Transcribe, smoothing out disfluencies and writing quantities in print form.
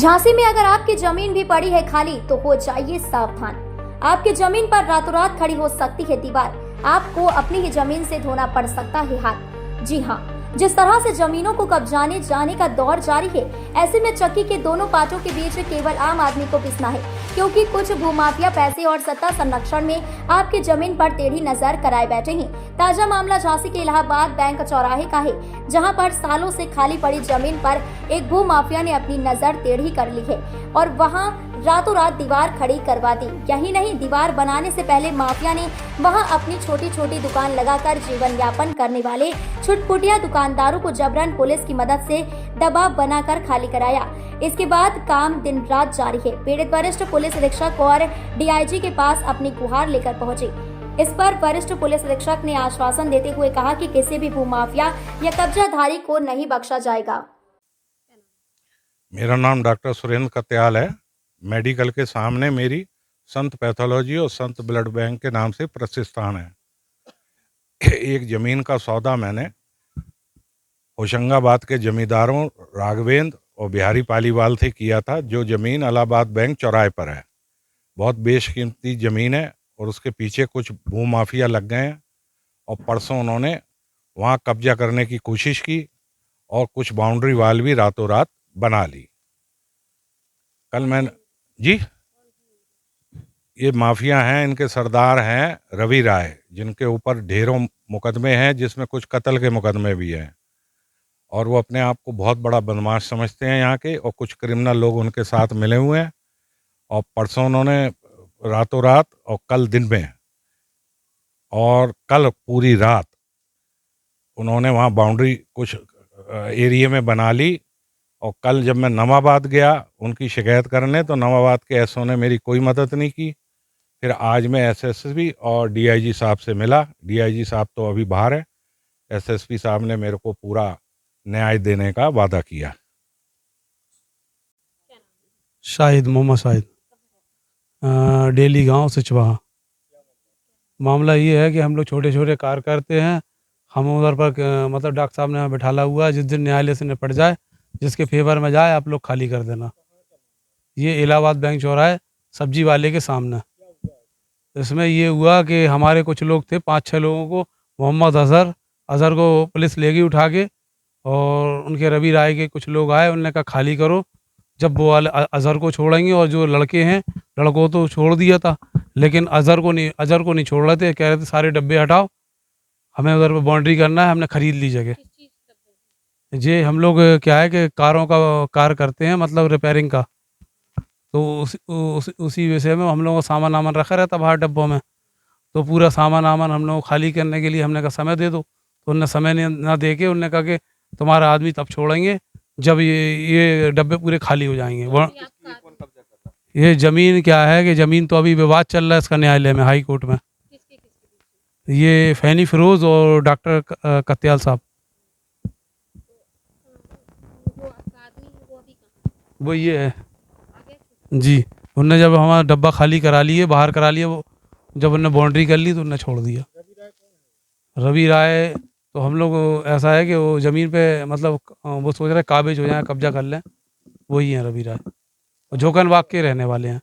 झांसी में अगर आपकी जमीन भी पड़ी है खाली तो हो जाइए सावधान। आपकी जमीन पर रातों रात खड़ी हो सकती है दीवार। आपको अपनी ही जमीन से धोना पड़ सकता है हाथ। जी हाँ, जिस तरह से जमीनों को कब्जाने जाने का दौर जारी है, ऐसे में चक्की के दोनों पाटों के बीच केवल आम आदमी को पिसना है, क्योंकि कुछ भूमाफिया पैसे और सत्ता संरक्षण में आपकी जमीन पर टेढ़ी नजर कराए बैठे हैं। ताजा मामला झांसी के इलाहाबाद बैंक चौराहे का है, जहां पर सालों से खाली पड़ी जमीन पर एक भूमाफिया ने अपनी नजर टेढ़ी कर ली है और वहां रातों रात दीवार खड़ी करवा दी। यही नहीं, दीवार बनाने से पहले माफिया ने वहां अपनी छोटी छोटी दुकान लगाकर जीवन यापन करने वाले छुटपुटिया दुकानदारों को जबरन पुलिस की मदद से दबाव बनाकर खाली कराया। इसके बाद काम दिन रात जारी है। पीड़ित वरिष्ठ पुलिस अधीक्षक और डीआईजी के पास अपनी गुहार लेकर पहुंचे। इस पर वरिष्ठ पुलिस अधीक्षक ने आश्वासन देते हुए कहा कि किसी भी भूमाफिया या कब्जाधारी को नहीं बख्शा जाएगा। मेरा नाम डॉक्टर सुरेंद्र कत्याल है। मेडिकल के सामने मेरी संत पैथोलॉजी और संत ब्लड बैंक के नाम से प्रतिष्ठान है। एक ज़मीन का सौदा मैंने होशंगाबाद के जमींदारों राघवेंद्र और बिहारी पालीवाल से किया था, जो ज़मीन इलाहाबाद बैंक चौराहे पर है। बहुत बेशकीमती ज़मीन है और उसके पीछे कुछ भूमाफिया लग गए हैं और परसों उन्होंने वहाँ कब्जा करने की कोशिश की और कुछ बाउंड्री वाल भी रातों रात बना ली। कल मैंने जी, ये माफिया हैं, इनके सरदार हैं रवि राय, जिनके ऊपर ढेरों मुकदमे हैं, जिसमें कुछ कत्ल के मुकदमे भी हैं, और वो अपने आप को बहुत बड़ा बदमाश समझते हैं यहाँ के, और कुछ क्रिमिनल लोग उनके साथ मिले हुए हैं। और परसों उन्होंने रातों रात और कल दिन में और कल पूरी रात उन्होंने वहाँ बाउंड्री कुछ एरिया में बना ली। और कल जब मैं नवाबाद गया उनकी शिकायत करने, तो नवाबाद के एसओ ने मेरी कोई मदद नहीं की। फिर आज मैं एसएसपी और डीआईजी साहब से मिला। डीआईजी साहब तो अभी बाहर है। एसएसपी साहब ने मेरे को पूरा न्याय देने का वादा किया। शाहिद, मोहम्मद शाहिद, डेली गांव सिचवाहा। मामला ये है कि हम लोग छोटे छोटे कार करते हैं। हम उधर पर मतलब डॉक्टर साहब ने हमें बैठाला हुआ है, जिस दिन न्यायालय से निपट जाए, जिसके फेवर में जाए, आप लोग खाली कर देना। ये इलाहाबाद बैंक चौराहे सब्जी वाले के सामने। इसमें ये हुआ कि हमारे कुछ लोग थे, 5-6 लोगों को मोहम्मद अजहर को पुलिस ले गई उठा के, और उनके रवि राय के कुछ लोग आए, उन्होंने कहा खाली करो। जब वो वाले अजहर को छोड़ेंगे, और जो लड़के हैं, लड़कों तो छोड़ दिया था, लेकिन अजहर को नहीं छोड़ रहे थे। कह रहे थे सारे डब्बे हटाओ, हमें उधर पर बाउंड्री करना है। हमने खरीद ली जगह। ये हम लोग क्या है कि कार करते हैं, मतलब रिपेयरिंग का। तो उसी विषय में हम लोगों को सामान आमान रखा रहता बाहर डब्बों में। तो पूरा सामान आमान हम लोग खाली करने के लिए हमने कहा समय दे दो। तो उनने समय ना दे के उनने कहा कि तुम्हारा आदमी तब छोड़ेंगे जब ये डब्बे पूरे खाली हो जाएंगे। ये ज़मीन क्या है कि ज़मीन तो अभी विवाद चल रहा है इसका न्यायालय में, हाई कोर्ट में। ये फैनी फिरोज और डॉक्टर कत्याल साहब। वो ये है जी। उनने जब हमारा डब्बा खाली करा लिए, बाहर करा लिया, वो जब उनने बाउंड्री कर ली तो उनने छोड़ दिया। रवि राय तो हम लोग ऐसा है कि वो ज़मीन पे मतलब वो सोच रहे काबिज हो जाए, कब्जा कर लें। वही हैं रवि राय, जोकन बाग के रहने वाले हैं।